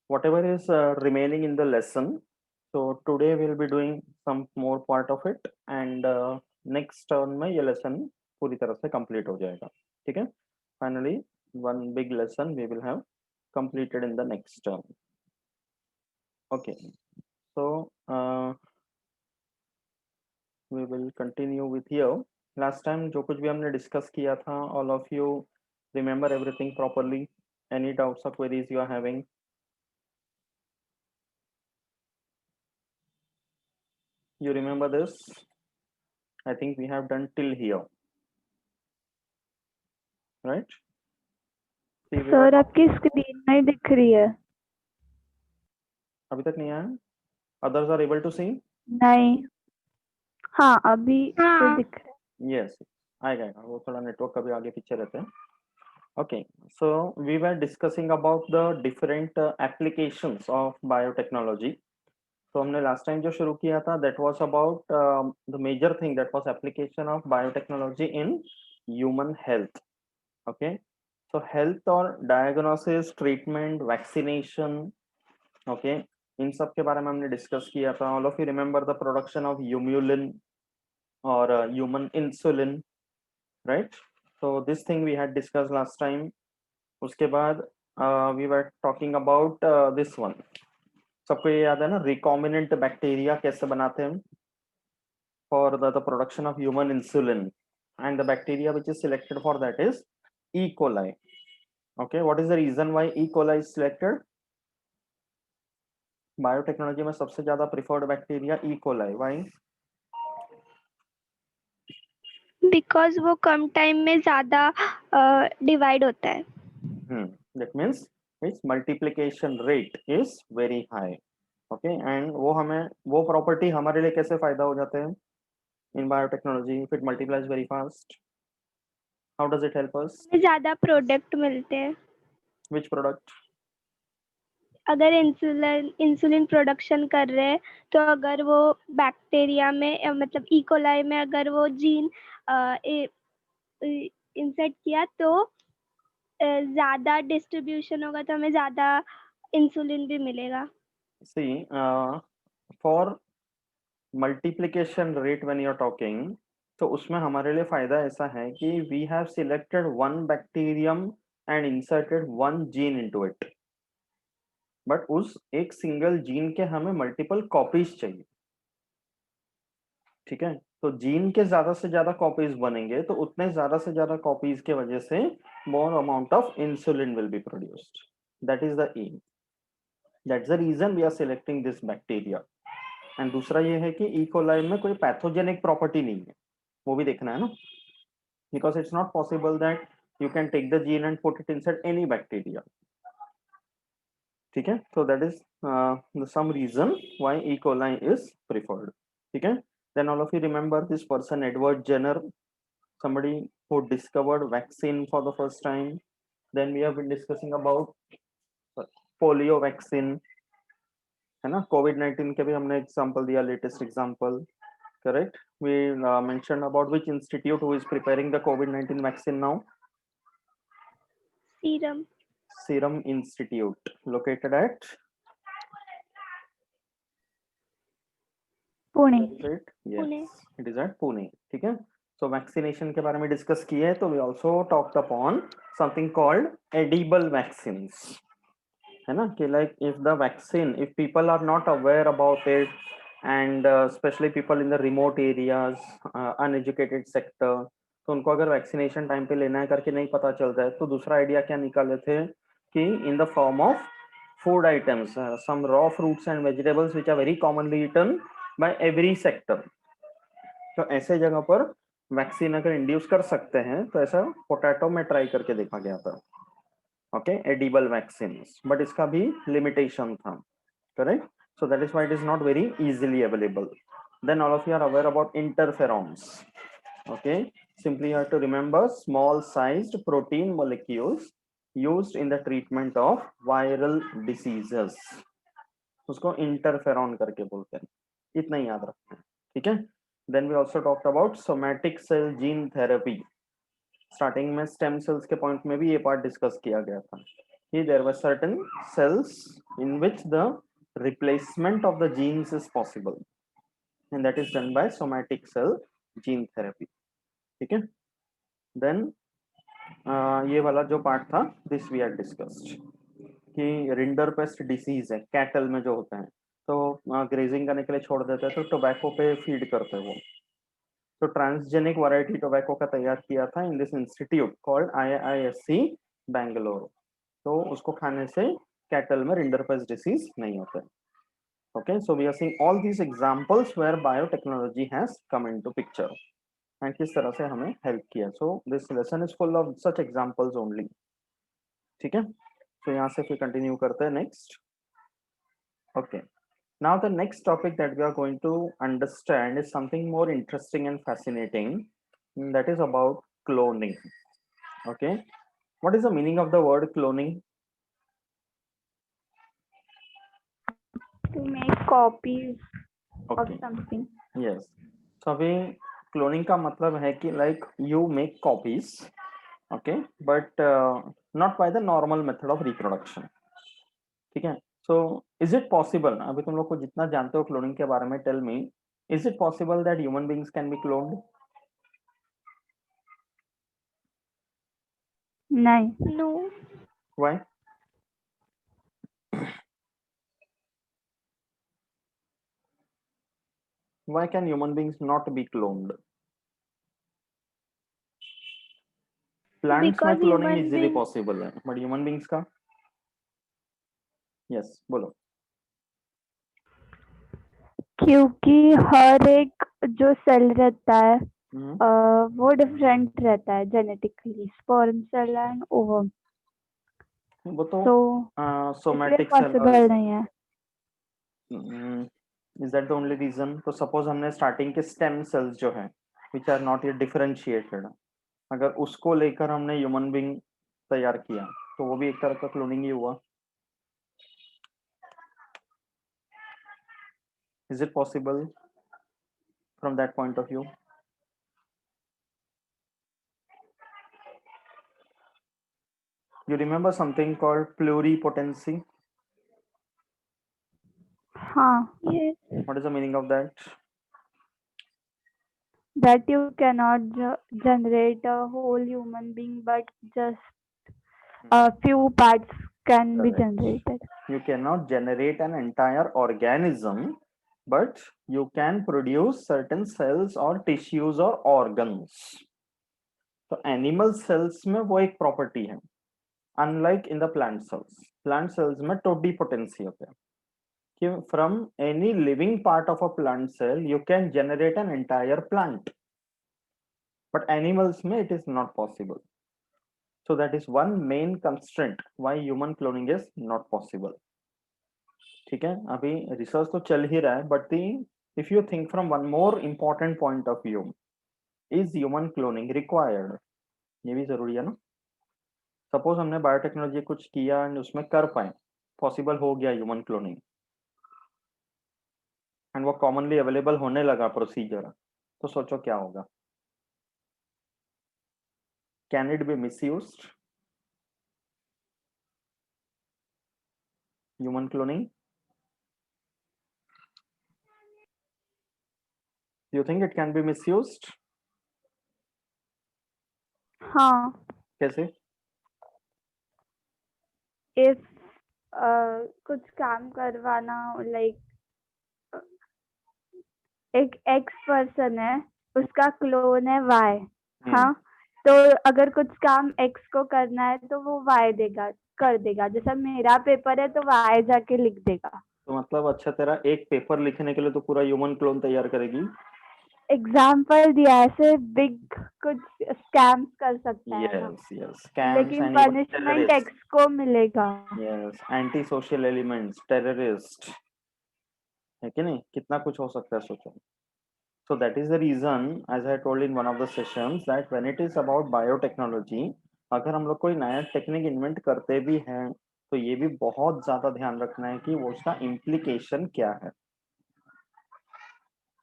whatever is remaining in the lesson. So today we'll be doing some more part of it, and next term में ये lesson पूरी तरह से complete हो जाएगा. ठीक है? Finally, one big lesson we will have completed in the next term. Okay. So we will continue with here. Last time जो कुछ भी हमने discuss किया था, all of you remember everything properly? Any doubts or queries you are having? You remember this? I think we have done till here, right? See, we were sir आपकी screen नहीं दिख रही है. अभी तक नहीं आया. Others are able to see? नहीं. हाँ अभी तो दिख रहा है. Yes, आएगा. वो थोड़ा नेटवर्क कभी आगे पीछे रहते हैं. Okay, so we were discussing about the different applications of biotechnology. So हमने last time जो शुरू किया था, that was about the major thing, that was application of biotechnology in human health. Okay, so health और diagnosis, treatment, vaccination, okay, इन सब के बारे में हमने डिस्कस किया था. All of you remember the production of humulin or human insulin, right? So this thing we had discussed last time. उसके बाद we were talking about this one. सबको ये याद है ना, recombinant bacteria कैसे बनाते हैं for the production of human insulin, and the bacteria which is selected for that is E. coli. Okay, what is the reason why E. coli is selected? Biotechnology में सबसे ज्यादा preferred bacteria E coli. Why? Because वो कम time में ज्यादा divide होता है. That means its multiplication rate is very high. Okay, and वो हमें वो प्रॉपर्टी हमारे लिए कैसे फायदा हो जाते हैं in biotechnology? If it multiplies very fast, how does it help us? ज्यादा प्रोडक्ट मिलते हैं. Which product? अगर इंसुलिन प्रोडक्शन कर रहे हैं तो अगर वो बैक्टीरिया में मतलब ई कोलाई में अगर वो जीन इंसर्ट किया तो ज्यादा डिस्ट्रीब्यूशन होगा तो हमें ज्यादा इंसुलिन भी मिलेगा. See, for multiplication rate when you're talking, तो उसमें हमारे लिए फायदा ऐसा है कि we have selected one bacterium and inserted one gene into it. But उस एक सिंगल जीन के हमें मल्टीपल कॉपीज चाहिए. ठीक है, तो जीन के ज्यादा से ज्यादा कॉपीज बनेंगे तो उतने ज्यादा से ज्यादा कॉपीज के वजह से more amount of insulin will be produced. That is the M. That's the reason we are selecting this bacteria. And दूसरा ये है कि ई कोलाई में कोई पैथोजेनिक प्रॉपर्टी नहीं है, वो भी देखना है ना, because it's not possible that you can take the gene and put it inside any bacteria. ठीक है, so that is some reason why E. coli is preferred. ठीक है, then all of you remember this person Edward Jenner, somebody who discovered vaccine for the first time. Then we have been discussing about polio vaccine, है ना. COVID-19 के भी हमने example दिया, latest example. Correct. We mentioned about which institute who is preparing the COVID-19 vaccine now. Serum Institute, located at Pune. Yes, it is at Pune. ठीक है, so vaccination के बारे में डिस्कस किए, तो we also talked upon something called edible vaccines, है ना, कि like if the vaccine, if people are not aware about it, and especially people in the remote areas, uneducated sector, तो उनको अगर वैक्सीनेशन टाइम पे लेना है करके नहीं पता चलता है, तो दूसरा आइडिया क्या निकाले थे कि in the form of food items, some raw fruits and vegetables which are very commonly eaten by every sector, तो ऐसे जगह पर वैक्सीन अगर इंड्यूस कर सकते हैं, तो ऐसा पोटैटो में ट्राई करके देखा गया था. ओके, एडिबल वैक्सीन, बट इसका भी लिमिटेशन था. Correct, so that is why it is not very easily available. Then all of you are aware about interferons. Okay, simply you have to remember small sized protein molecules used in the treatment of viral diseases. उसको interferon करके बोलते हैं, इतना ही याद रखना है. ठीक है, then we also talked about somatic cell gene therapy. Starting में स्टेम सेल्स के पॉइंट में भी ये पार्ट डिस्कस किया गया था. कि there were certain cells in which the replacement of the genes is possible and that is done by somatic cell gene therapy. ठीक है, then ये वाला जो पार्ट था दिस वी आर डिस्कस्ड कि रिंडरपेस्ट डिसीज है कैटल में जो होता है, तो ग्रेजिंग करने के लिए छोड़ देते हैं तो टोबैको पे फीड करते हैं वो। तो ट्रांसजेनिक वैरायटी टोबैको का तैयार किया था in this institute called IISc Bangalore. तो उसको खाने से कैटल में रिंडरपेस्ट डिसीज नहीं होता है। Okay, so we are seeing all these examples where biotechnology has come into picture and किस तरह से हमें हेल्प किया। So this lesson is full of such examples only. ठीक है, तो यहाँ से फिर कंटिन्यू करते हैं next. Okay, now the next topic that we are going to understand is something more interesting and fascinating, that is about cloning. Okay, what is the meaning of the word cloning? To make copies of Okay, something. yes, so अभी cloning का मतलब है कि like you make copies, okay, but not by the normal method of reproduction. ठीक है, so is it possible, अभी तुम लोग को जितना जानते हो क्लोनिंग के बारे में, tell me, is it possible that human beings can be cloned? नहीं. No. Why? Why can human beings not be cloned? Plants में Because cloning human easily being possible है, but human beings का? Yes, बोलो। क्योंकि हर एक जो cell रहता है हम्म, वो डिफरेंट रहता है genetically, sperm cell and ovum, वो तो तो इसलिए सोमैटिक सेल और पॉसिबल नहीं है. Is that the only reason? तो सपोज हमने स्टार्टिंग के स्टेम सेल्स जो है which are not yet differentiated, अगर उसको लेकर हमने ह्यूमन बीइंग तैयार किया तो वो भी एक तरह का क्लोनिंग ही हुआ। Is it possible from that point of view? You remember something called pluripotency? हाँ. Yes. What is the meaning of that? That you cannot generate a whole human being, but just a few parts can be Correct. generated. You cannot generate an entire organism, but you can produce certain cells or tissues or organs. तो animal cells में वो एक property है, unlike in the plant cells. Plant cells में totipotency होता है कि from any living part of a plant cell you can generate an entire plant, but animals में it is not possible. So that is one main constraint why human cloning is not possible. ठीक है, अभी research तो चल ही रहा है, but if you think from one more important point of view, is human cloning required? ये भी जरूरी है ना। सपोज हमने बायोटेक्नोलॉजी कुछ किया एंड उसमें कर पाए, पॉसिबल हो गया ह्यूमन क्लोनिंग एंड वो कॉमनली अवेलेबल होने लगा प्रोसीजर, तो सोचो क्या होगा। Can it be misused, human cloning? You think it can be misused? हाँ. कैसे? If कुछ काम करवाना, लाइक एक एक्स पर्सन है, उसका क्लोन है वाई, हाँ, तो अगर कुछ काम एक्स को करना है तो वो वाई देगा, कर देगा. जैसा मेरा पेपर है तो वाई जाके लिख देगा. तो मतलब अच्छा, तेरा एक पेपर लिखने के लिए तो पूरा ह्यूमन क्लोन तैयार करेगी? एग्जाम्पल दिया, ऐसे बिग कुछ स्कैम्स कर सकता है ना, yes yes, scams लेकिन and even punishment terrorists. X को मिलेगा. yes, anti social elements, terrorist, है कि नहीं, कितना कुछ हो सकता है, सोचो। so that is the reason, as I told in one of the sessions, that when it is about biotechnology, अगर हम लोग कोई नया टेक्निक इन्वेंट करते भी हैं तो ये भी बहुत ज्यादा ध्यान रखना है कि वो उसका इम्प्लीकेशन क्या है।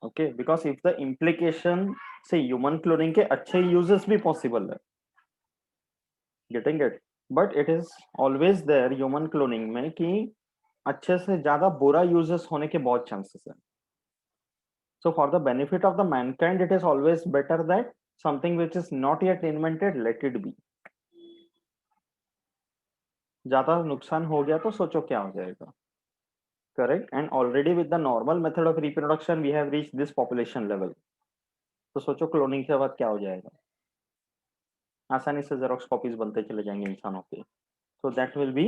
Okay, because if the implication से ह्यूमन क्लोनिंग के अच्छे यूजेस भी पॉसिबल है, getting it, but it is always there human cloning में कि अच्छे से ज्यादा बुरा यूजेस होने के बहुत चांसेस है. So for the benefit of the mankind, it is always better that something which is not yet invented, let it be. ज्यादा नुकसान हो गया तो सोचो क्या हो जाएगा. Correct. And already with the normal method of reproduction, we have reached this population level. तो सोचो क्लोनिंग के बाद क्या हो जाएगा. आसानी से जेरोक्स कॉपीज बनते चले जाएंगे इंसानों के. So that will be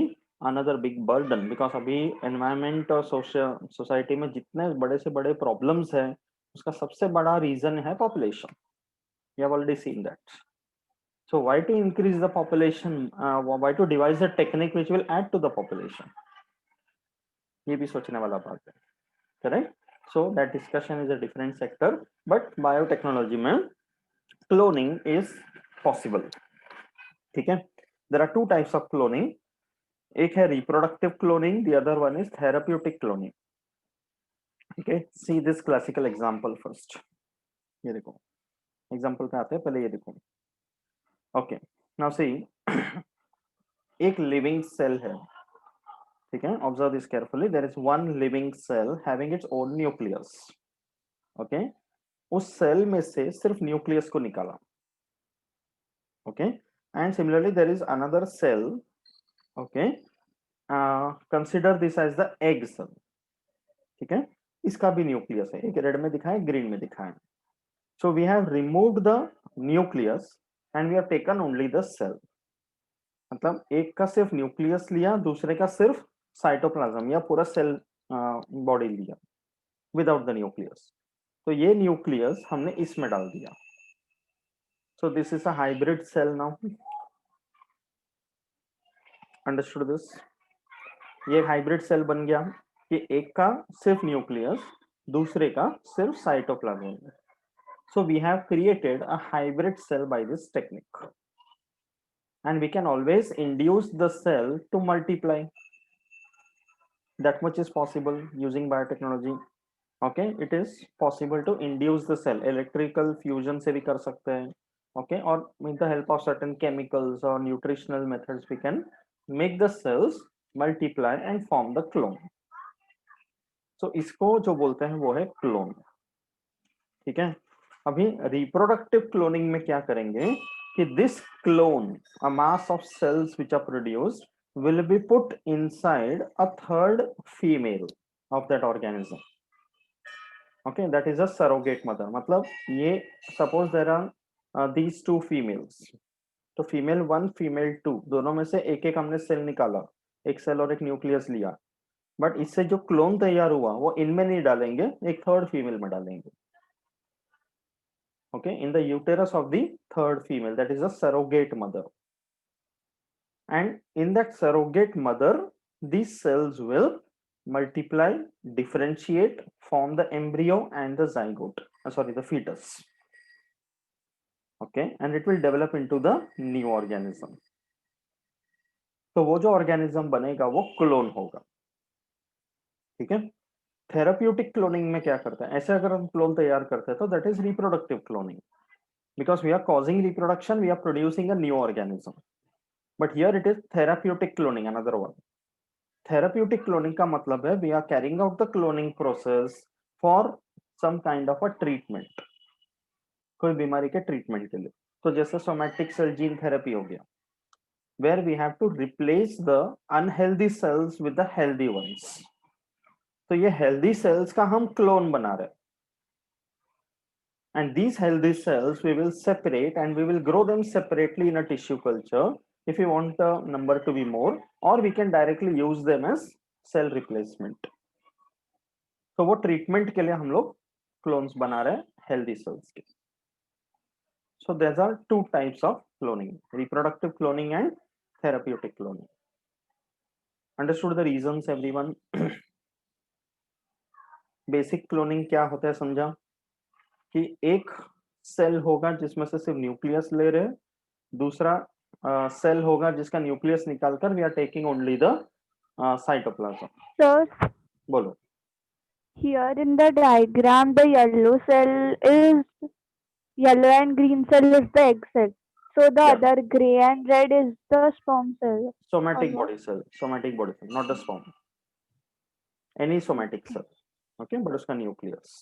another big burden because अभी environment और सोसाइटी में जितने बड़े से बड़े प्रॉब्लम्स हैं उसका सबसे बड़ा रीजन है population. We have already seen that. So why to increase the population? Why to devise a technique which will add to the population? ये भी सोचने वाला बात है. Correct? So that discussion is a different sector, but biotechnology में cloning is possible. ठीक है? There are two types of cloning. एक है reproductive cloning, the other one is therapeutic cloning. Okay, see this classical example first. ये देखो, example पे आते हैं, पहले ये देखो. Okay, now see, एक living cell है. ठीक है, observe this carefully. There is one living cell having its own nucleus. Okay, उस सेल में से सिर्फ न्यूक्लियस को निकाला. Okay, and similarly there is another cell. Okay, consider this as the egg cell. ठीक है, इसका भी न्यूक्लियस है. एक रेड में दिखाए, ग्रीन में दिखाए. So we have removed the nucleus and we have taken only the cell. मतलब एक का सिर्फ न्यूक्लियस लिया, दूसरे का सिर्फ साइटोप्लाज्म या पूरा सेल बॉडी लिया विदाउट द न्यूक्लियस. तो ये न्यूक्लियस हमने इसमें डाल दिया. So this is a hybrid cell. Now understood this. ये हाइब्रिड सेल बन गया कि एक का सिर्फ न्यूक्लियस, दूसरे का सिर्फ cytoplasm. So we have created a hybrid cell by this technique. And we can always induce the cell to multiply. That much is possible using biotechnology. Okay, it is possible to induce the cell. Electrical fusion से भी कर सकते हैं. Okay, or with the help of certain chemicals or nutritional methods, we can make the cells multiply and form the clone. So इसको जो बोलते हैं वो है clone. ठीक है, अभी reproductive cloning में क्या करेंगे कि this clone, a mass of cells which are produced, will be put inside a third female of that organism. Okay, that is a surrogate mother. मतलब ये suppose there are these two females. तो female 1, female 2, दोनों में से एक एक हमने cell निकाला, एक सेल और एक न्यूक्लियस लिया. बट इससे जो क्लोन तैयार हुआ वो इनमें नहीं डालेंगे, एक थर्ड फीमेल में डालेंगे. Okay, in the uterus of the third female, that is a surrogate mother. And in that surrogate mother, these cells will multiply, differentiate, form the embryo and the zygote, the fetus. Okay, and it will develop into the new organism. तो वो जो organism बनेगा वो clone होगा. ठीक है, therapeutic cloning में क्या करते हैं, ऐसे अगर हम क्लोन तैयार करते हैं तो that is reproductive cloning. Because we are causing reproduction, we are producing a new organism. But here it is therapeutic cloning, another one. Therapeutic cloning का मतलब है we are carrying out the cloning process for some kind of a treatment. कोई बीमारी के treatment के लिए. तो जैसे सोमैटिक सेल जीन थेरेपी हो गया, where we have to replace the unhealthy cells with the healthy ones. तो ये healthy cells का हम क्लोन बना रहे हैं. And these healthy cells we will separate and we will grow them separately in a tissue culture if we want the number to be more, or we can directly use them as cell replacement. तो वो treatment के लिए हम लोग clones बना रहे हैं healthy cells के. So there are two types of cloning: reproductive cloning and therapeutic cloning. Understood the reasons everyone? Basic cloning क्या होता है समझा कि एक सेल होगा जिसमें से सिर्फ न्यूक्लियस ले रहे हैं, दूसरा सेल होगा जिसका न्यूक्लियस निकालकर we are taking only the cytoplasm. Sir, बोलो. here in the diagram, the yellow and green cell is the egg cell. So the Yeah. other gray and red is the sperm cell. Somatic Or body cell, somatic body cell, not the sperm. Any somatic what? cell. Okay, but उसका nucleus,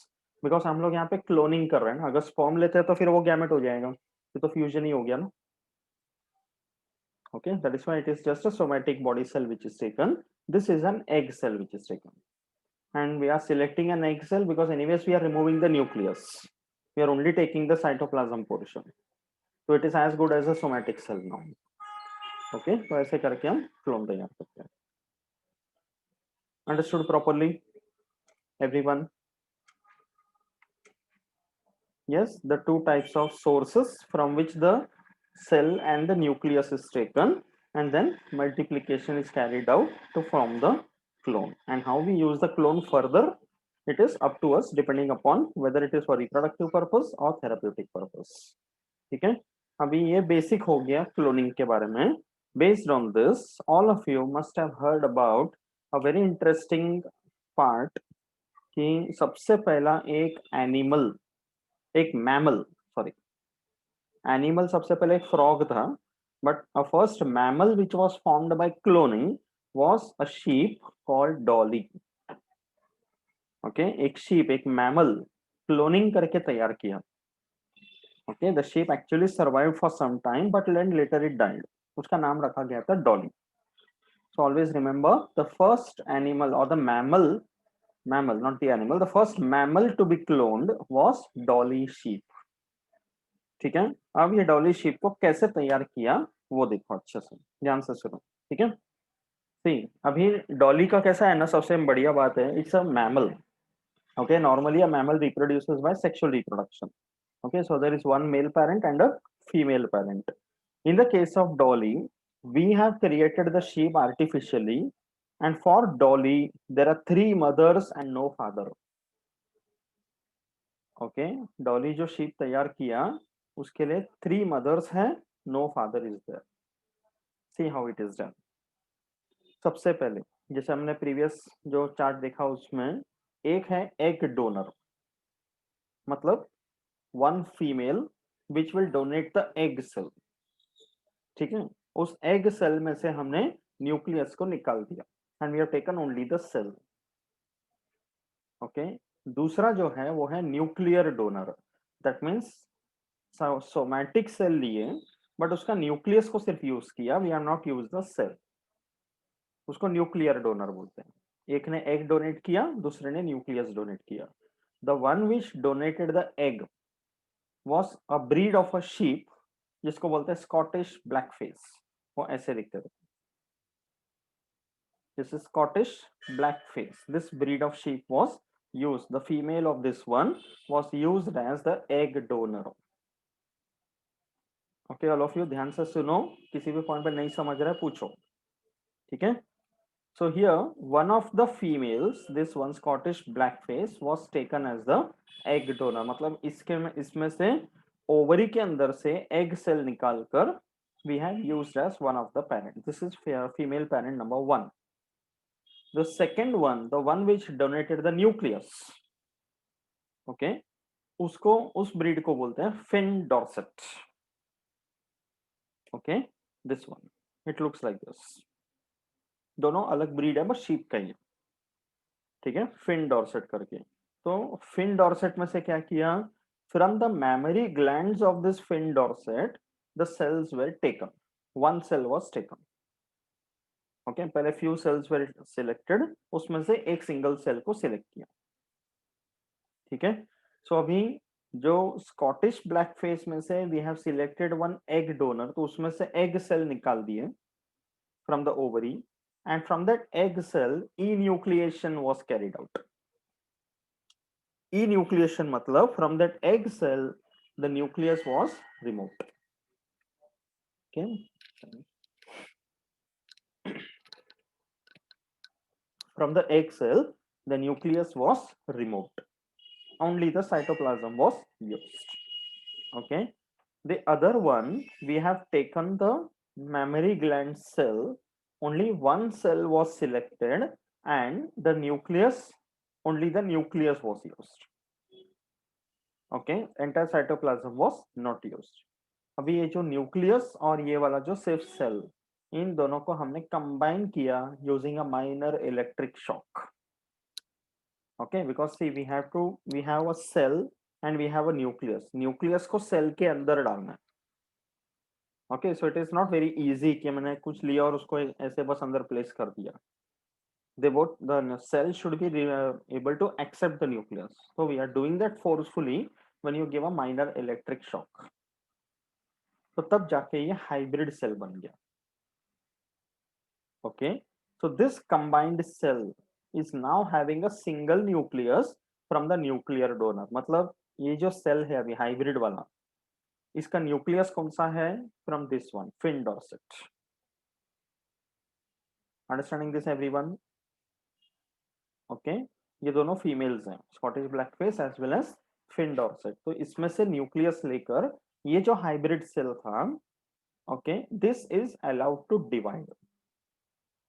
because हम लोग यहाँ पे cloning कर रहे हैं ना, अगर स्पर्म लेते हैं तो फिर वो गैमेट हो जाएगा, ये तो फ्यूजन ही हो गया ना. Okay, that is why it is just a somatic body cell which is taken. This is an egg cell which is taken, and we are selecting an egg cell because anyways we are removing the nucleus, we are only taking the cytoplasm portion, so it is as good as a somatic cell now. Okay, तो ऐसे करके हम clone तैयार करते हैं. Understood properly, everyone? Yes, the two types of sources from which the cell and the nucleus is taken, and then multiplication is carried out to form the clone. And how we use the clone further, it is up to us depending upon whether it is for reproductive purpose or therapeutic purpose. ठीक है, अभी ये basic हो गया cloning के बारे में. Based on this, all of you must have heard about a very interesting part कि सबसे पहला एक एनिमल, एक मैमल, सॉरी एनिमल, सबसे पहले एक फ्रॉग था, but a first mammal which was formed by cloning was a sheep called Dolly. Okay, एक शीप, एक मैमल क्लोनिंग करके तैयार किया. Okay, the sheep actually survived for some time but later it died. उसका नाम रखा गया था Dolly. So always remember the first animal और the mammal, not the animal, the first mammal to be cloned was dolly sheep. ठीक है, अब ये डॉली शीप को कैसे तैयार किया वो देखो, अच्छे से ध्यान से सुनो. ठीक है, सी अभी डॉली का कैसा है ना, सबसे बढ़िया बात है, it's a mammal. Okay, normally a mammal reproduces by sexual reproduction. Okay, so there is one male parent and a female parent. In the case of Dolly, we have created the sheep artificially, and for Dolly, there are 3 mothers and no father. Okay, Dolly जो sheep तैयार किया, उसके लिए 3 mothers हैं, no father is there. See how it is done. सबसे पहले जैसे हमने प्रीवियस जो चार्ट देखा उसमें एक है एग डोनर, मतलब 1 female which will donate the egg cell. ठीक है, उस एग सेल में से हमने न्यूक्लियस को निकाल दिया and we have taken only the cell. Okay, दूसरा जो है वो है nuclear donor. That means somatic cell लिए बट उसका न्यूक्लियस को सिर्फ यूज किया, we are not use the cell. उसको न्यूक्लियर डोनर बोलते हैं. एक ने एग डोनेट किया, दूसरे ने न्यूक्लियस डोनेट किया. The one which donated the egg was a breed of a sheep जिसको बोलते हैं स्कॉटिश ब्लैक फेस. वो ऐसे दिखते थे. This is Scottish blackface. This breed of sheep was used. The female of this one was used as the egg donor. Okay, all of you, ध्यान से सुनो, किसी भी पॉइंट पे नहीं समझ रहा है पूछो. ठीक है, so here one of the females, this one Scottish blackface, was taken as the egg donor. मतलब इसमें से ओवरी के अंदर से egg cell निकालकर we have used as one of the parent. This is female parent number 1. The second one, the one which donated the nucleus, okay, उसको, उस breed को बोलते हैं Finn Dorset. Okay, this one, it looks like this. दोनों अलग breed है बस sheep का ही है. ठीक है, फिन डॉर्सेट करके. तो फिन डॉर्सेट में से क्या किया, from the mammary glands of this Finn Dorset the cells were taken. 1 cell was taken. Okay, पहले फ्यू सेल्स वेर सिलेक्टेड, उसमें से एक सिंगल सेल को सिलेक्ट किया. ठीक है, सो अभी जो स्कॉटिश ब्लैक फेस में से we have selected 1 egg donor, तो उसमें से एग सेल निकाल दिए from the ovary, and from that egg cell enucleation was carried out. Enucleation मतलब from that egg cell the nucleus was removed. Okay, from the egg cell the nucleus was removed, only the cytoplasm was used. Okay, the other one, we have taken the mammary gland cell, only 1 cell was selected and the nucleus, only the nucleus was used. Okay, entire cytoplasm was not used. अभी ये जो nucleus और ये वाला जो सिर्फ cell, इन दोनों को हमने कंबाइन किया using a minor electric shock. Okay, because see we have a cell and we have a nucleus को सेल के अंदर डालना है. Okay, so it is not very easy कि मैंने कुछ लिया और उसको ऐसे बस अंदर प्लेस कर दिया. The cell should be able to accept the nucleus. So we are doing that forcefully when you give a minor electric shock. तो तब जाके ये हाइब्रिड सेल बन गया. Okay, so this combined cell is now having a single nucleus from the nuclear donor. मतलब ये जो cell है अभी हाइब्रिड वाला, इसका न्यूक्लियस कौन सा है? From this one, Finn Dorset. Understanding this everyone? Okay, ये दोनों फीमेल्स हैं, Scottish black face as well as Finn Dorset. तो इसमें से न्यूक्लियस लेकर ये जो हाइब्रिड सेल था, okay, this is allowed to divide.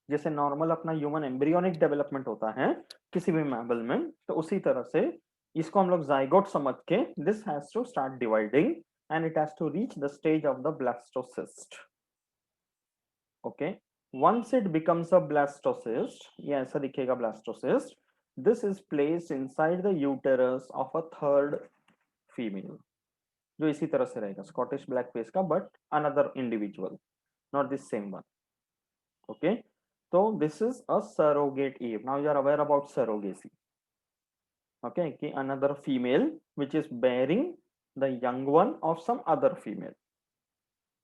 जैसे नॉर्मल अपना ह्यूमन एम्ब्रियोनिक डेवलपमेंट होता है किसी भी मैमल में, तो उसी तरह से इसको हम लोग जाइगोट समझ के this has to start dividing and it has to reach the stage of the blastocyst. Okay, once it becomes a blastocyst, ये ऐसा दिखेगा blastocyst, this is placed inside the uterus of a third female, जो इसी तरह से रहेगा Scottish black face का, but another individual, not this same one. Okay, so this is a surrogate Eve. Now you are aware about surrogacy. Okay, कि another female which is bearing the young one of some other female.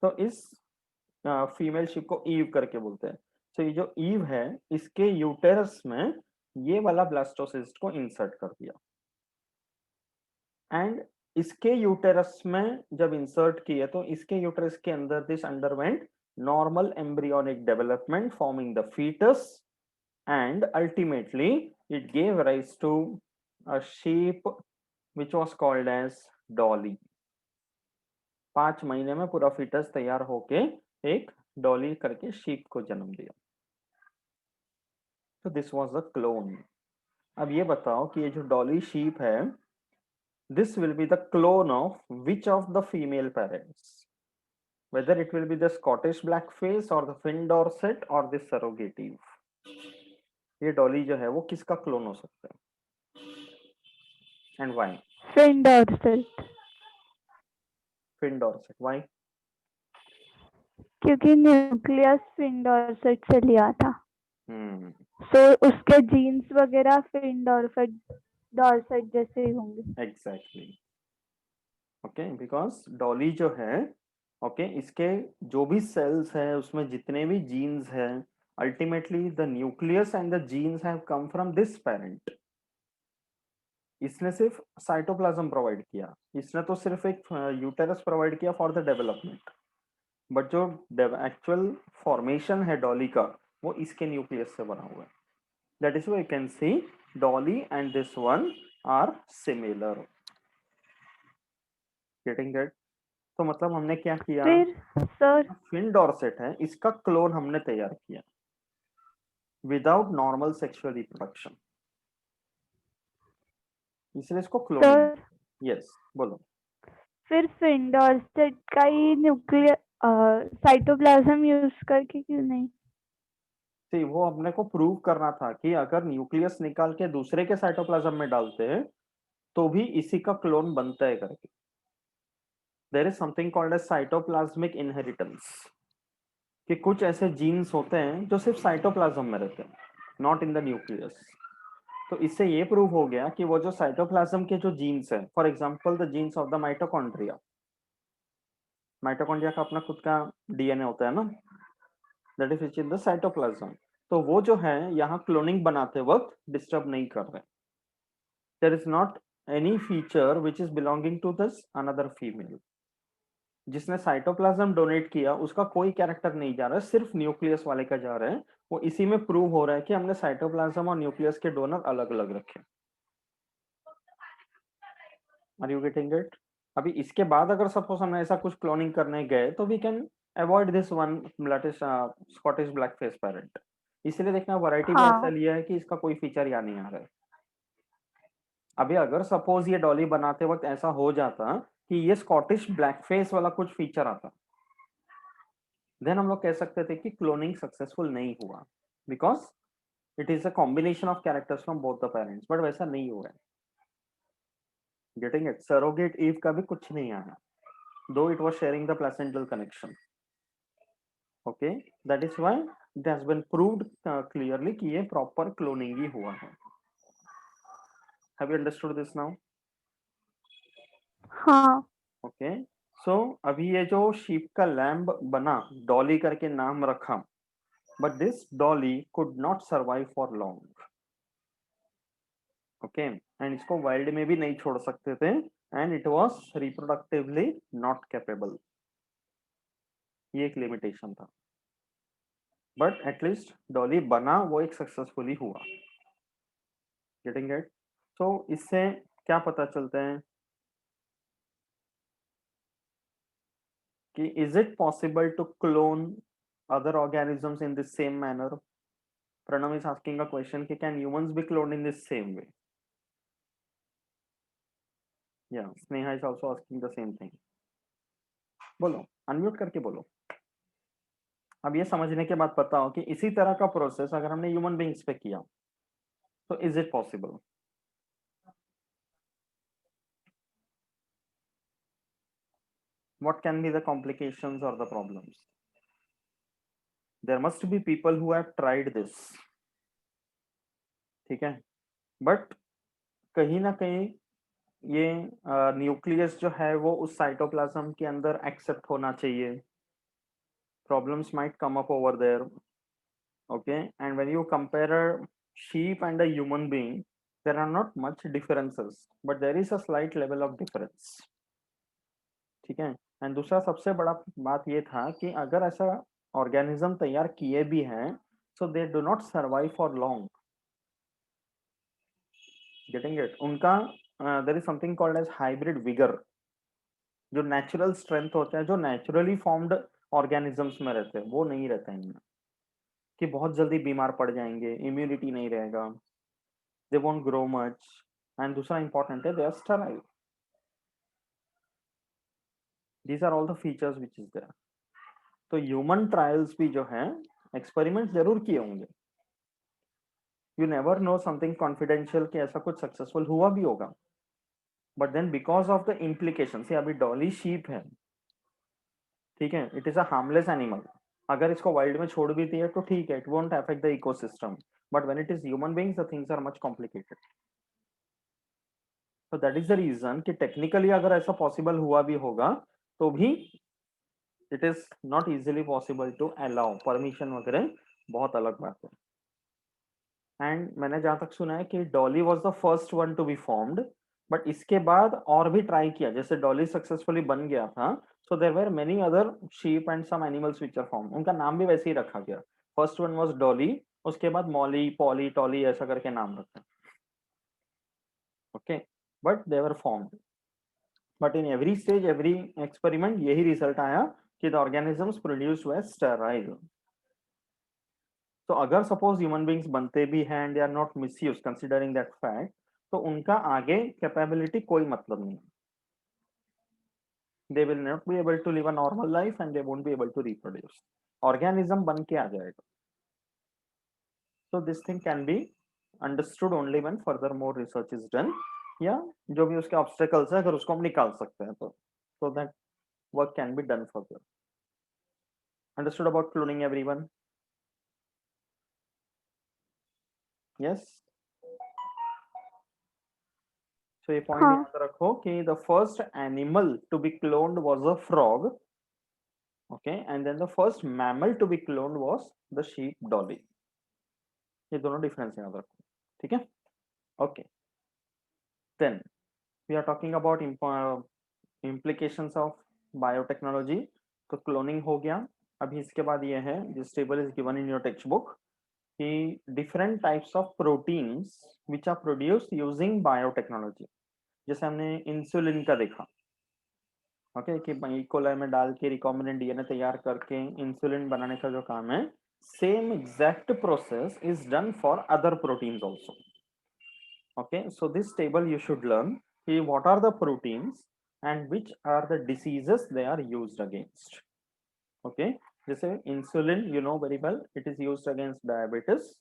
तो इस female ship को ewe करके बोलते हैं. तो ये जो ईव है, इसके यूटेरस में ये वाला ब्लास्टोसिस्ट को इंसर्ट कर दिया, एंड इसके यूटेरस में जब इंसर्ट किया तो इसके यूटेरस के अंदर this underwent normal embryonic development forming the foetus, and ultimately it gave rise to a sheep which was called as Dolly. 5 महीने में पूरा फीटस तैयार होके एक डॉली करके शीप को जन्म दिया. तो दिस वाज द क्लोन. अब ये बताओ कि ये जो डॉली शीप है, this will be the clone of which of the female parents, whether it will be the Scottish blackface or the Finn Dorset or the surrogative. ये डॉली जो है वो किसका क्लोन हो सकता है, and why? Finn Dorset. Finn Dorset, why? क्योंकि nucleus Finn Dorset से लिया था. तो उसके जीन्स वगैरह फिन डॉर्सेट जैसे ही होंगे. एग्जैक्टली. ओके, बिकॉज डॉली जो है, ओके, इसके जो भी सेल्स है उसमें जितने भी जीन्स हैं, ultimately the nucleus and the genes have come from this parent. इसने सिर्फ साइटोप्लाज्म प्रोवाइड किया, इसने तो सिर्फ एक यूटेरस प्रोवाइड किया फॉर द डेवलपमेंट, बट जो एक्चुअल फॉर्मेशन है डॉली का वो इसके न्यूक्लियस से बना हुआ है. That is why you can see Dolly and this one are similar. Getting it? तो मतलब हमने क्या किया, फिर सर फिन डॉर्सेट है, इसका क्लोन हमने तैयार किया विदाउट नॉर्मल सेक्सुअल रिप्रोडक्शन, इसलिए इसको क्लोनिंग. यस, बोलो. फिर फिन डॉर्सेट का ही न्यूक्लियर साइटोप्लाज्म यूज करके क्यों नहीं? सी, वो अपने को प्रूव करना था कि अगर न्यूक्लियस निकाल के दूसरे के साइटोप्लाज्म में डालते हैं तो भी इसी का क्लोन बनता है करके. There is something called as cytoplasmic inheritance, कि कुछ ऐसे जीन्स होते हैं जो सिर्फ साइटोप्लाज्म में रहते हैं, नॉट इन द न्यूक्लियस. तो इससे ये प्रूव हो गया कि वो जो साइटोप्लाज्म के जो जीन्स हैं, for example the jeans of the mitochondria, mitochondria का अपना खुद का डीएनए होता है ना, that is in the cytoplasm. तो वो जो है यहाँ क्लोनिंग बनाते वक्त डिस्टर्ब नहीं कर रहे. There is not any feature which is belonging to this another female. जिसने साइटोप्लाज्म डोनेट किया उसका कोई कैरेक्टर नहीं जा रहा है, सिर्फ न्यूक्लियस वाले का जा रहा है. वो इसी में प्रूव हो रहा है कि हमने साइटोप्लाज्म और न्यूक्लियस के डोनर अलग अलग रखे. Are you getting it? अभी इसके बाद अगर सपोज हम ऐसा कुछ क्लोनिंग करने गए तो we can avoid this one, that is Scottish black face parent. इसलिए देखना वैरायटी में ऐसा लिया है कि इसका कोई फीचर यहाँ नहीं आ रहा है. अभी अगर सपोज ये डॉली बनाते वक्त ऐसा हो जाता कि ये स्कॉटिश ब्लैक फेस वाला कुछ फीचर आता, देन हम लोग कह सकते थे कि क्लोनिंग सक्सेसफुल नहीं हुआ, because it is a combination of characters from both the parents, but वैसा नहीं हुआ है। Getting it? सरोगेट ईव का भी कुछ नहीं आया, though it was sharing the placental connection. Okay, that is why it has been proved clearly कि ये प्रॉपर क्लोनिंग ही हुआ है। Have you understood this now? हाँ। ओके, सो अभी ये जो शीप का लैम्ब बना, डॉली करके नाम रखा, but this Dolly could not survive for long. Okay, and इसको वाइल्ड में भी नहीं छोड़ सकते थे, and it was reproductively not capable. ये एक लिमिटेशन था, बट एटलीस्ट डॉली बना वो एक सक्सेसफुली हुआ। Getting it? तो इससे क्या पता चलता है कि is it possible to clone other organisms in the same manner? Pranav is asking a question कि can humans be cloned in the same way? Yeah, Sneha is also asking the same thing. बोलो, unmute करके बोलो। अब ये समझने के बाद पता हो कि इसी तरह का प्रोसेस अगर हमने ह्यूमन बीइंग्स पे किया तो is it possible? What can be the complications or the problems? There must be people who have tried this, ठीक है, बट कहीं ना कहीं ये न्यूक्लियस जो है वो उस साइटोप्लाज्म के अंदर एक्सेप्ट होना चाहिए। Problems might come up over there. Okay, and when you compare a sheep and a human being, there are not much differences, but there is a slight level of difference. ठीक है, and दूसरा सबसे बड़ा बात ये था कि अगर ऐसा ऑर्गेनिज्म तैयार किए भी हैं, so they do not survive for long. Getting it? उनका there is something called as hybrid vigour, जो नेचुरल स्ट्रेंथ होता है, जो नेचुरली फॉर्म्ड ऑर्गेनिजम्स में रहते हैं, वो नहीं रहता है इनमें, कि बहुत जल्दी बीमार पड़ जाएंगे, इम्यूनिटी नहीं रहेगा, they won't grow much, and दूसरा इंपॉर्टेंट है they are sterile. These are all the features which is there. तो ह्यूमन ट्रायल्स भी जो है एक्सपेरिमेंट जरूर किए होंगे, you never know something confidential कि ऐसा कुछ सक्सेसफुल हुआ भी होगा, but then because of the implication से, अभी डॉली शीप है, ठीक है, it is a harmless animal, अगर इसको वाइल्ड में छोड़ भी दिया तो ठीक है, it won't affect the ecosystem, but when it is human beings the things are much complicated. तो दैट इज द रीजन कि टेक्निकली अगर ऐसा पॉसिबल हुआ भी होगा तो भी it is not easily possible to allow, permission वगैरह बहुत अलग बात है। एंड मैंने जहां तक सुना है कि Dolly was the first one to be formed, but इसके बाद और भी ट्राई किया, जैसे डॉली सक्सेसफुली बन गया था, so there were many other sheep and some animals which are formed, उनका नाम भी वैसे ही रखा गया, फर्स्ट वन वाज डॉली, उसके बाद मॉली, पॉली, टॉली ऐसा करके नाम रखा। Okay, but they were formed, but in every stage, every experiment यही रिजल्ट आया कि the organisms produced were sterile. तो अगर सपोज ह्यूमन बीइंग्स बनते भी हैं and they are not misuse considering that fact, तो उनका आगे कैपेबिलिटी कोई मतलब नहीं, they will not be able to live a normal life and they won't be able to reproduce, organism बन के आ जाएगा। So this thing can be understood only when further more research is done, या जो भी उसके obstacles है अगर उसको हम निकाल सकते हैं तो, so that work can be done further. Understood about cloning everyone? Yes? So ये पॉइंट हाँ। याद रखो कि the first animal to be cloned was a frog, okay, and then the first mammal to be cloned was the sheep dolly. ये दोनों difference याद रखो, ठीक है? Okay, then we are talking about implications of biotechnology. तो cloning हो गया, अभी इसके बाद ये है, this table is given in your textbook, कि different types of proteins which are produced using biotechnology. जैसे हमने इंसुलिन का देखा, ओके, कि ई कोलाई में डाल के रिकॉम्बिनेंट डीएनए तैयार करके इंसुलिन बनाने का जो काम है, same exact process is done for other proteins also. Okay, so this table you should learn कि what are the proteins and which are the diseases they are used against. Okay, जैसे insulin, you know very well, it is used against diabetes.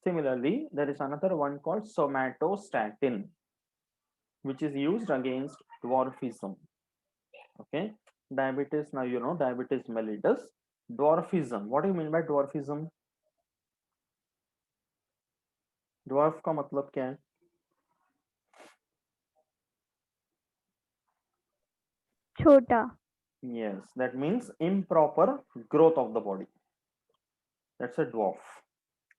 Similarly, there is another one called somatostatin, which is used against dwarfism. Okay, diabetes, now you know diabetes mellitus. Dwarfism, what do you mean by dwarfism? Dwarf का मतलब क्या है? छोटा. Yes, that means improper growth of the body. That's a dwarf.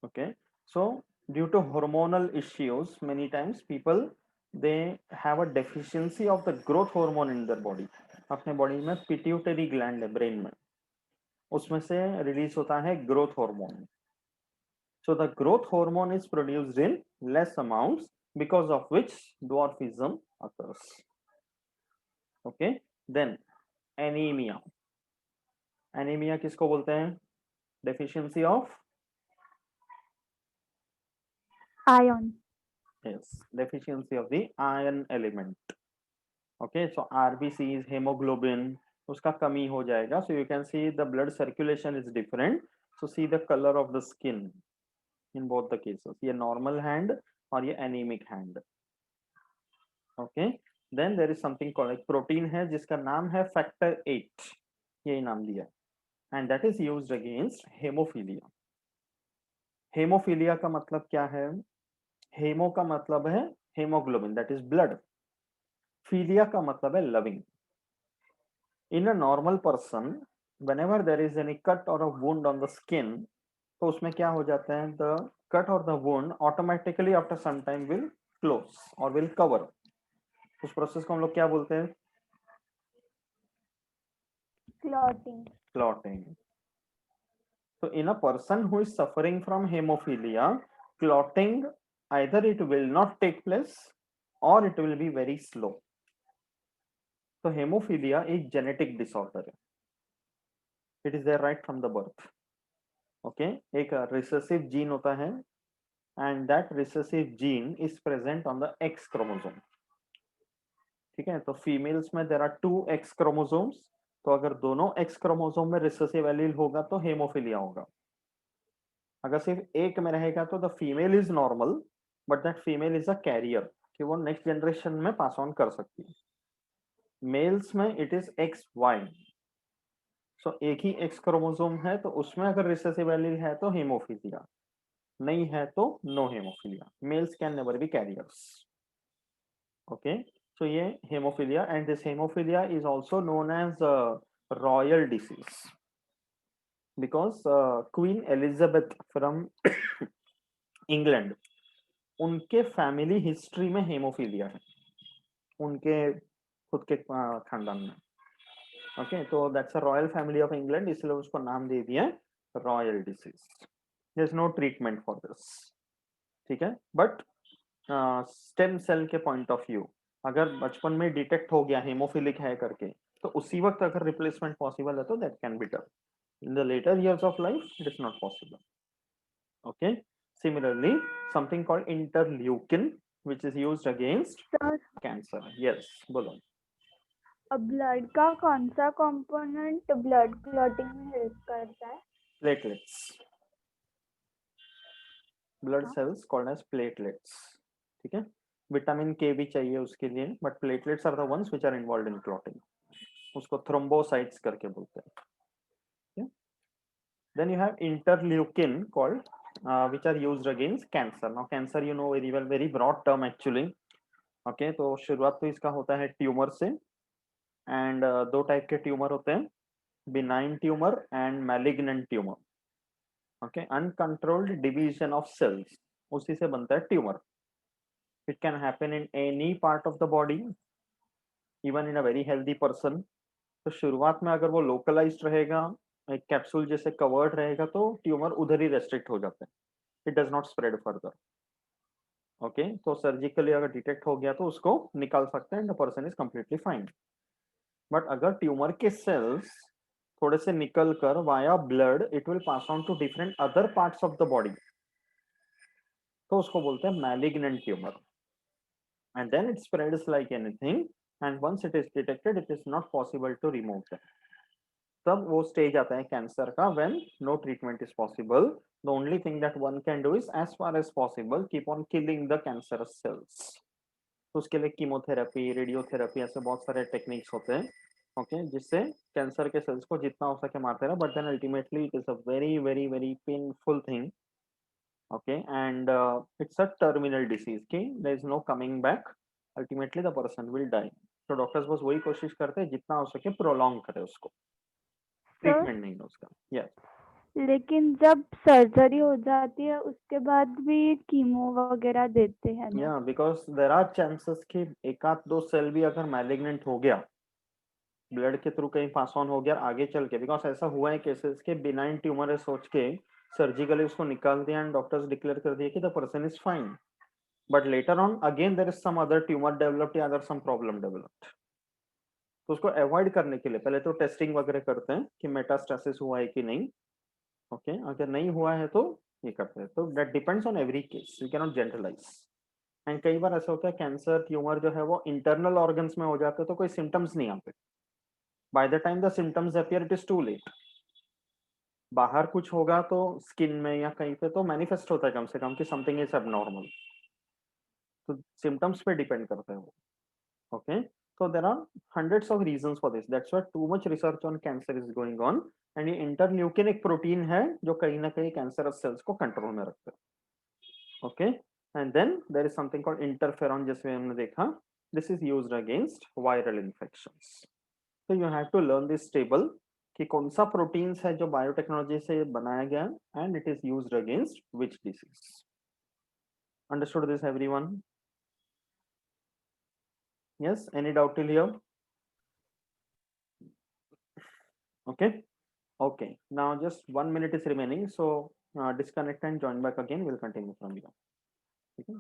Okay, so due to hormonal issues, many times people they have a deficiency of the growth hormone in their body. अपने body में pituitary gland है brain में, उसमें से release होता है growth hormone. So the growth hormone is produced in less amounts, because of which dwarfism occurs. Okay, then anemia. Anemia किसको बोलते हैं? Deficiency of Iron. yes, deficiency of the iron element. Okay, so RBC is hemoglobin, उसका कमी हो जाएगा. So you can see the blood circulation is different. So see the color of the skin in both the cases. ये normal hand और ये anemic hand. Okay, then there is something called like protein है जिसका नाम है factor 8, यही नाम दिया, and that is used against hemophilia. Hemophilia का मतलब क्या है? हेमो का मतलब है hemoglobin, that is blood. Philia का मतलब है loving. In a normal person, whenever there is any cut or a wound on the skin, तो उसमें क्या हो जाता है? The cut or the wound automatically after some time will close or will cover. उस प्रोसेस को हम लोग क्या बोलते हैं? Clotting. Clotting. So in a person who is suffering from hemophilia, clotting either it will not take place or it will be very slow. तो haemophilia एक genetic disorder है. It is there right from the birth. Okay, एक recessive gene होता है and that recessive gene is present on the X chromosome. ठीक है, तो females में देयर आर 2 एक्स क्रोमोसोम्स. तो अगर दोनों एक्स क्रोमोसोम में रिसेसिव एलील होगा तो हेमोफीलिया होगा. अगर सिर्फ एक में रहेगा तो the female is normal, but that female is a carrier कि वो नेक्स्ट जनरेशन में पास ऑन कर सकती है. मेल्स में इट इज एक्स वाई. सो एक ही एक्स क्रोमोसोम है तो उसमें अगर रिसेसिव एलील है तो हेमोफीलिया, नहीं है तो no haemophilia. Males can never be carriers. Okay, so ये haemophilia, and this haemophilia is also known as royal disease because queen Elizabeth from England, उनके फैमिली हिस्ट्री में हेमोफीलिया है, उनके खुद के खानदान में. ओके, तो that's a royal family of England, इसलिए उसको नाम दे दिया royal disease. There is no treatment for this. ठीक है, बट स्टेम सेल के पॉइंट ऑफ व्यू अगर बचपन में डिटेक्ट हो गया हेमोफिलिक है करके, तो उसी वक्त अगर रिप्लेसमेंट पॉसिबल है तो that can be done. In the later years of life it is not possible. Okay, similarly something called interleukin which is used against Sir, cancer. Yes, बोलो. ब्लड का कौन सा कंपोनेंट ब्लड क्लॉटिंग में help करता है? Platelets. Blood हाँ? Cells called as platelets. ठीक है, विटामिन के भी चाहिए उसके लिए, but platelets are the ones which are involved in clotting. उसको थ्रोम्बोसाइट्स करके बोलते हैं. Then you have interleukin called which are used against cancer. Now cancer you know very well, very broad term actually. Okay, तो शुरुआत तो इसका होता है ट्यूमर से, एंड दो टाइप के ट्यूमर होते हैं, benign tumour and malignant tumour. Okay, uncontrolled division of cells, उसी से बनता है tumour. It can happen in any part of the body, even in a very healthy person. तो शुरुआत में अगर वो लोकलाइज्ड रहेगा, एक कैप्सूल जैसे कवर्ड रहेगा, तो ट्यूमर उधर ही रेस्ट्रिक्ट हो जाता है. It does not spread further. Okay, तो सर्जिकली अगर डिटेक्ट हो गया तो उसको निकाल सकते हैं and the person is completely fine. But अगर ट्यूमर के सेल्स थोड़े से निकल कर via blood it will pass on to different other parts of the body, तो उसको बोलते हैं malignant tumour. And then it spreads like anything and once it is detected it is not possible to remove them. तब वो stage आता है cancer का when no treatment is possible. The only thing that one can do is as far as possible keep on killing the cancerous cells. तो उसके लिए chemotherapy, radiotherapy, ऐसे बहुत सारे टेक्निक्स होते हैं, ओके, जिससे कैंसर के सेल्स को जितना हो सके मारते रहे, but then ultimately it is a very very very painful thing, okay, and it's a terminal disease की there is no coming back, ultimately the person will die. तो डॉक्टर्स बस वही कोशिश करते हैं जितना हो सके प्रोलॉन्ग करे उसको, सर ट्रीटमेंट नहीं है उसका. यस. लेकिन जब सर्जरी हो जाती है उसके बाद भी कीमो वगैरह देते हैं ना? या बिकॉज देर आर चांसेस कि एक आध दो सेल भी अगर मैलिग्नेंट हो गया, ब्लड के थ्रू कहीं पास ऑन हो गया आगे चल के, बिकॉज ऐसा हुआ है केसेस के बिनाइन ट्यूमर है सोच के सर्जिकली उसको निकाल दिया एंड डॉक्टर्स डिक्लेयर कर दिए कि the person is fine, but later on again there is some other tumour developed या अदर सम प्रॉब्लम डेवलप्ड. तो उसको अवॉइड करने के लिए पहले तो टेस्टिंग वगैरह करते हैं कि मेटास्टेसिस हुआ है कि नहीं, ओके, अगर नहीं हुआ है तो ये करते हैं. तो that depends on every case, you can not generalise. एंड कई बार ऐसा होता है कैंसर ट्यूमर जो है वो इंटरनल ऑर्गन्स में हो जाते हैं तो कोई सिम्टम्स नहीं आते. By the time the symptoms appear it is too late. बाहर कुछ होगा तो स्किन में या कहीं पे तो मैनिफेस्ट होता है कम से कम कि समथिंग इज एबनॉर्मल. तो सिम्टम्स पे डिपेंड करता है वो, okay. So there are hundreds of reasons for this. That's why too much research on cancer is going on. And ये इंटरल्यूकिन एक प्रोटीन है जो कहीं ना कहीं कैंसरस सेल्स को कंट्रोल में रखता है, okay. And then there is something called interferon, जिसमें हमने देखा this is used against viral infections. तो you have to learn this table कि कौन सा प्रोटीन्स है जो बायोटेक्नोलॉजी से बनाया गया and it is used against which disease. Understood this everyone? Yes, any doubt till here? Okay. Okay, now just 1 minute is remaining, so disconnect and join back again. We'll continue from here. Okay.